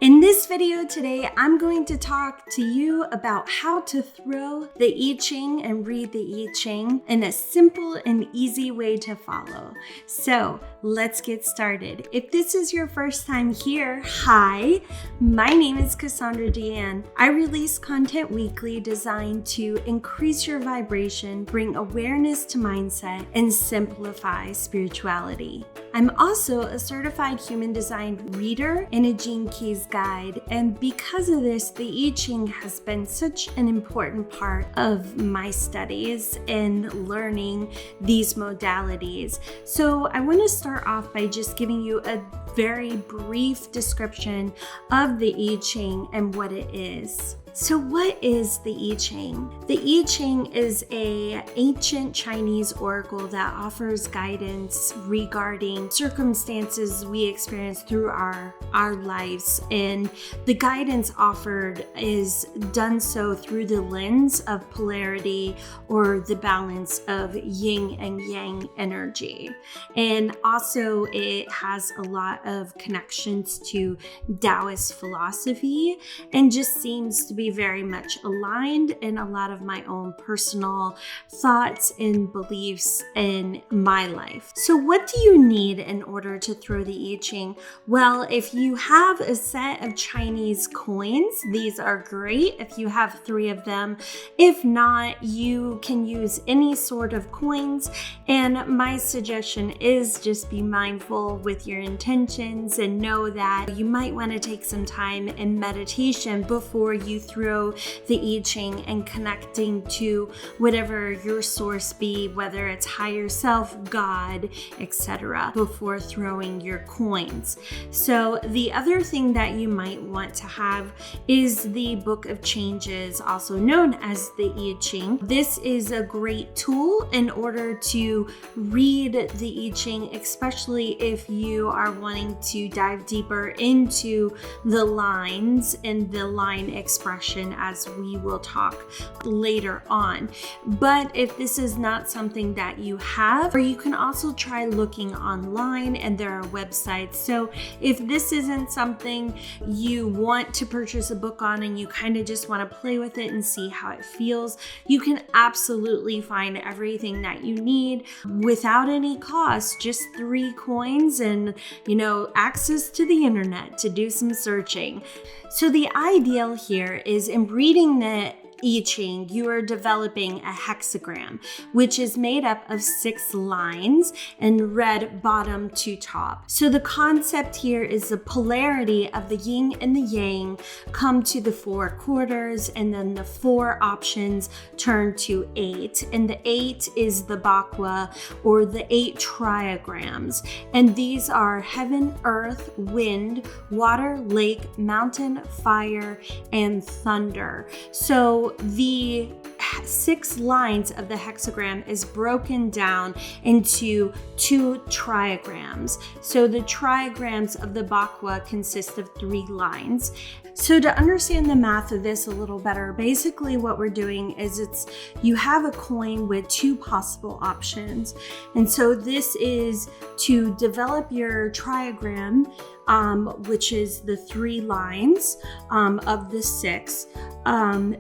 In this video today, I'm going to talk to you about how to throw the I Ching and read the I Ching in a simple and easy way to follow. So let's get started. If this is your first time here, hi, my name is Cassandra Deanne. I release content weekly designed to increase your vibration, bring awareness to mindset, and simplify spirituality. I'm also a certified human design reader and a Gene Keys guide, and because of this, the I Ching has been such an important part of my studies and learning these modalities. So I want to start off by just giving you a very brief description of the I Ching and what it is. So what is the I Ching? The I Ching is an ancient Chinese oracle that offers guidance regarding circumstances we experience through our lives. And the guidance offered is done so through the lens of polarity or the balance of yin and yang energy. And also it has a lot of connections to Taoist philosophy and just seems to be very much aligned in a lot of my own personal thoughts and beliefs in my life. So what do you need in order to throw the I Ching? Well, if you have a set of Chinese coins, these are great if you have 3 of them. If not, you can use any sort of coins, and my suggestion is just be mindful with your intentions and know that you might want to take some time in meditation before you throw the I Ching and connecting to whatever your source be, whether it's higher self, God, etc., before throwing your coins. So the other thing that you might want to have is the Book of Changes, also known as the I Ching. This is a great tool in order to read the I Ching, especially if you are wanting to dive deeper into the lines and the line expression, as we will talk later on. But if this is not something that you have, or you can also try looking online, and there are websites. So if this isn't something you want to purchase a book on and you kind of just want to play with it and see how it feels, you can absolutely find everything that you need without any cost, just 3 coins and, access to the internet to do some searching. So the ideal here is in reading the I Ching, you are developing a hexagram, which is made up of 6 lines and read bottom to top. So the concept here is the polarity of the yin and the yang come to the 4 quarters, and then the 4 options turn to 8. And the 8 is the bakwa, or the 8 triagrams. And these are heaven, earth, wind, water, lake, mountain, fire, and thunder. So the 6 lines of the hexagram is broken down into 2 triagrams. So the triagrams of the bakwa consist of 3 lines. So to understand the math of this a little better, basically what we're doing is you have a coin with 2 possible options. And so this is to develop your triagram, which is the 3 lines of the 6.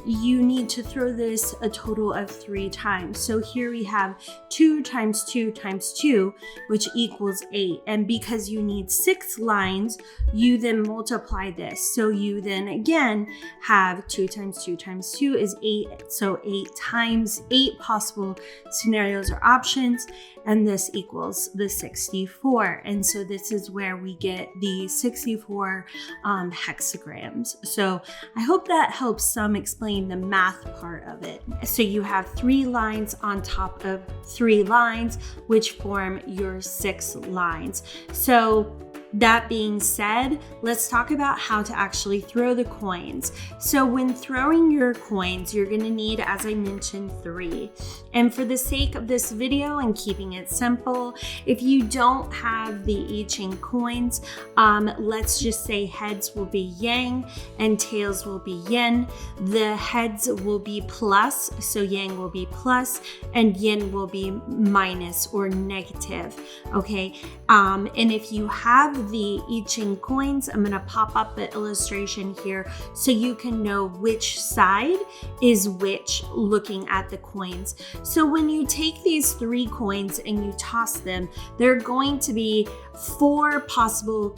You need to throw this a total of 3 times. So here we have 2 times 2 times 2, which equals 8. And because you need 6 lines, you then multiply this. So you then again have 2 times 2 times 2 is 8. So 8 times 8 possible scenarios or options. And this equals the 64. And so this is where we get the 64 hexagrams. So I hope that helps some explain the math part of it. So you have 3 lines on top of 3 lines, which form your 6 lines. So that being said, let's talk about how to actually throw the coins. So when throwing your coins, you're going to need, as I mentioned, 3. And for the sake of this video and keeping it simple, if you don't have the I Ching coins, let's just say heads will be yang and tails will be yin. The heads will be plus, so yang will be plus, and yin will be minus or negative. Okay. And if you have have the I Ching coins, I'm going to pop up the illustration here so you can know which side is which looking at the coins. So when you take these 3 coins and you toss them, there are going to be 4 possible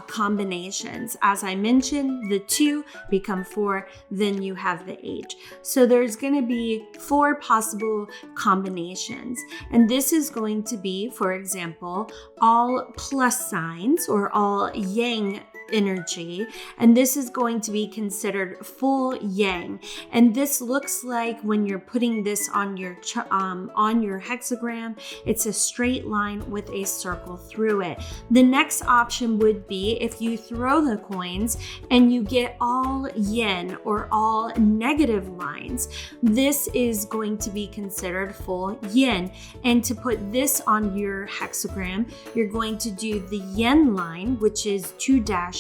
combinations. As I mentioned, the 2 become 4, then you have the age. So there's going to be 4 possible combinations. And this is going to be, for example, all plus signs or all yang energy, and this is going to be considered full yang. And this looks like when you're putting this on your hexagram, it's a straight line with a circle through it. The next option would be if you throw the coins and you get all yin or all negative lines. This is going to be considered full yin. And to put this on your hexagram, you're going to do the yin line, which is 2 dashes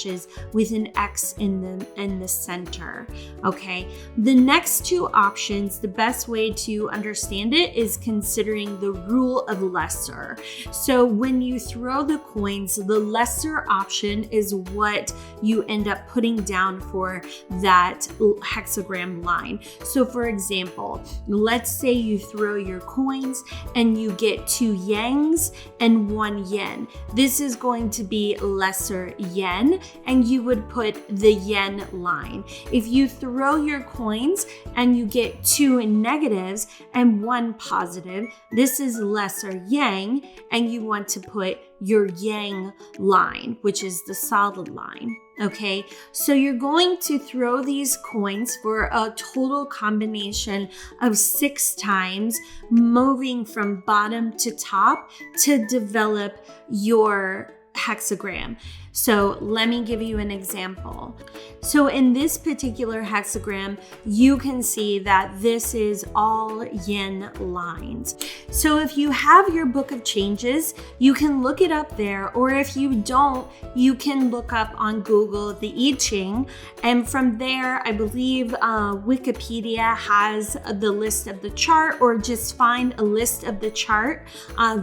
with an X in the center. Okay. The next 2 options, the best way to understand it is considering the rule of lesser. So when you throw the coins, the lesser option is what you end up putting down for that hexagram line. So for example, let's say you throw your coins and you get 2 yangs and 1 yin. This is going to be lesser yen, and you would put the yen line. If you throw your coins and you get 2 negatives and 1 positive, this is lesser yang, and you want to put your yang line, which is the solid line. Okay, so you're going to throw these coins for a total combination of 6 times, moving from bottom to top to develop your hexagram. So let me give you an example. So in this particular hexagram, you can see that this is all yin lines. So if you have your book of changes, you can look it up there, or if you don't, you can look up on Google the I Ching, and from there, I believe Wikipedia has the list of the chart, or just find a list of the chart,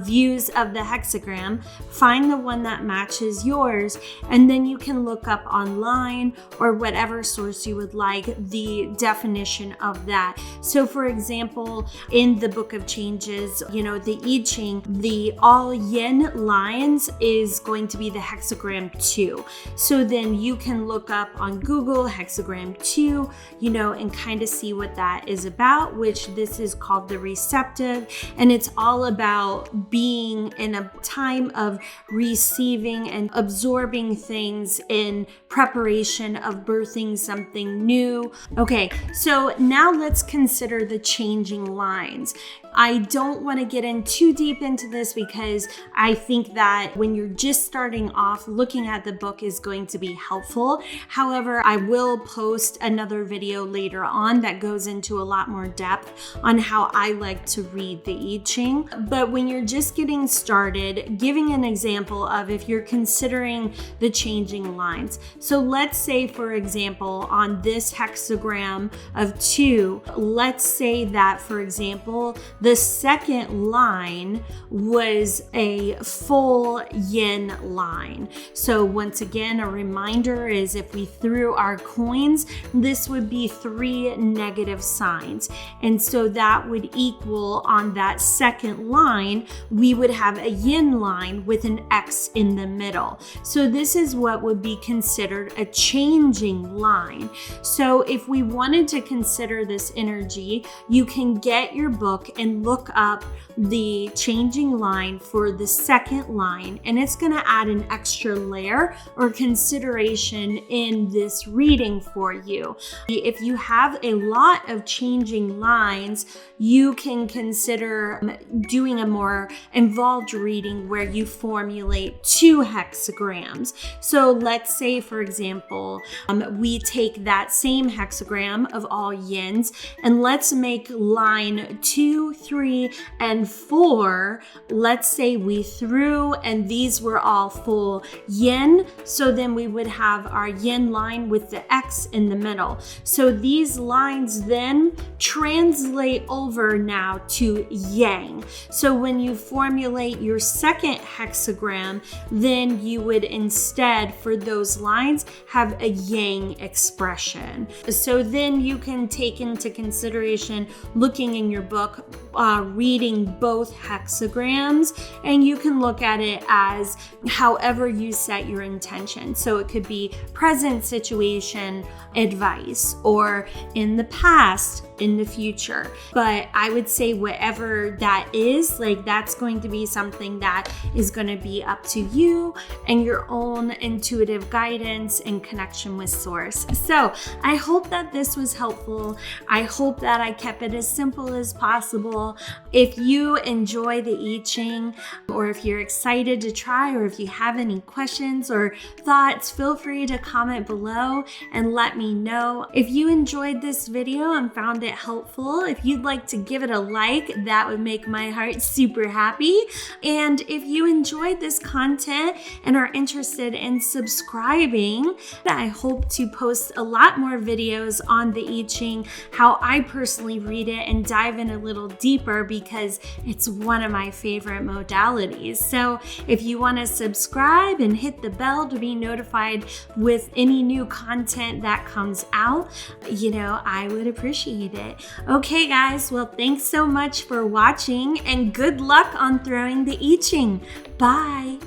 views of the hexagram, find the one that matches yours, and then you can look up online or whatever source you would like the definition of that. So for example, in the book of changes, the I Ching, the all yin lines is going to be the hexagram 2. So then you can look up on Google hexagram 2, and kind of see what that is about, which this is called the receptive, and it's all about being in a time of receiving and absorbing things in preparation of birthing something new. Okay, so now let's consider the changing lines. I don't want to get in too deep into this because I think that when you're just starting off, looking at the book is going to be helpful. However, I will post another video later on that goes into a lot more depth on how I like to read the I Ching. But when you're just getting started, giving an example of if you're considering the changing lines. So let's say, for example, on this hexagram of 2, let's say that, for example, the second line was a full yin line. So once again, a reminder is if we threw our coins, this would be 3 negative signs. And so that would equal, on that second line, we would have a yin line with an X in the middle. So this is what would be considered a changing line. So if we wanted to consider this energy, you can get your book and look up the changing line for the second line, and it's going to add an extra layer or consideration in this reading for you. If you have a lot of changing lines, you can consider doing a more involved reading where you formulate 2 hexagrams. hexagrams. So let's say, for example, we take that same hexagram of all yins and let's make line 2, 3, and 4. Let's say we threw and these were all full yin. So then we would have our yin line with the X in the middle. So these lines then translate over now to yang. So when you formulate your second hexagram, then you would instead, for those lines, have a yang expression. So then you can take into consideration looking in your book, reading both hexagrams, and you can look at it as however you set your intention. So it could be present situation advice, or in the past, in the future. But I would say whatever that is, like that's going to be something that is going to be up to you and your own intuitive guidance and connection with source. So I hope that this was helpful. I hope that I kept it as simple as possible. If you enjoy the I Ching, or if you're excited to try, or if you have any questions or thoughts, feel free to comment below and let me know. If you enjoyed this video and found it helpful, if you'd like to give it a like, that would make my heart super happy. And if you enjoyed this content and are interested in subscribing, I hope to post a lot more videos on the I Ching, how I personally read it, and dive in a little deeper because it's one of my favorite modalities. So if you want to subscribe and hit the bell to be notified with any new content that comes out, I would appreciate it. Okay, guys, well, thanks so much for watching and good luck on throwing the I Ching. Bye.